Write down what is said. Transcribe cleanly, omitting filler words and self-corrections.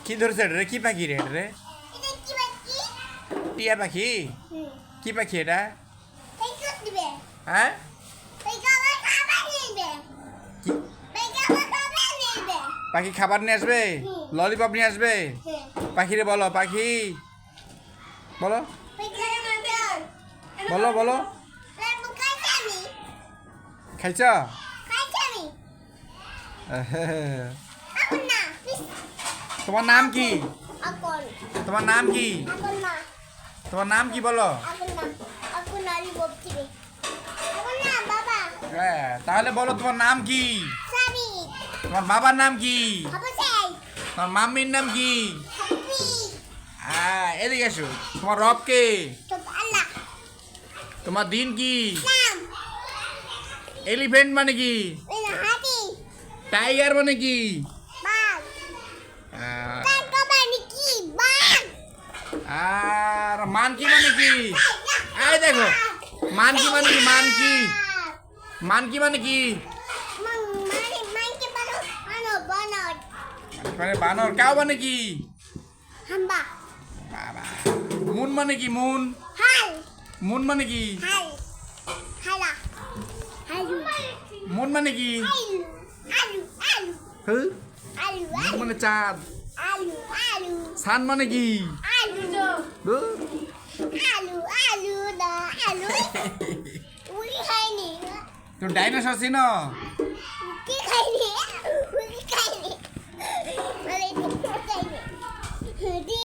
কি ধরছে রে? কি পাখি রে রে? টিয়া পাখি? কি পাখি এটা? হ্যাঁ, পাখি খাবার নিয়ে আসবে, ললিপপ নিয়ে আসবে। পাখিরে বলো, পাখি বলো বলো বলো। খাইছ? তোমার নাম কি? তোমার নাম কি? তোমার নাম কি বলো? হ্যাঁ, তাহলে বলো তোমার নাম কি? তোমার বাবার নাম কি? তোমার মাম্মির নাম কি? হ্যাঁ, এদিকে এসো। তোমার রব কে? তোমার দিন কি? এলিফেন্ট মানে কি? টাইগার মানে কি? আর মানকি মানে কি? এই দেখো, মানকি মানে কি? মানকি মানকি মানে কি? মানে বানর। কাউ মানে কি? বাবা। মুন মানে কি? মুন মুন মানে কি? মুন মানে কি? মুন মানে চাঁদ। সান মানে কি? তো ডাইনোসর চিনো?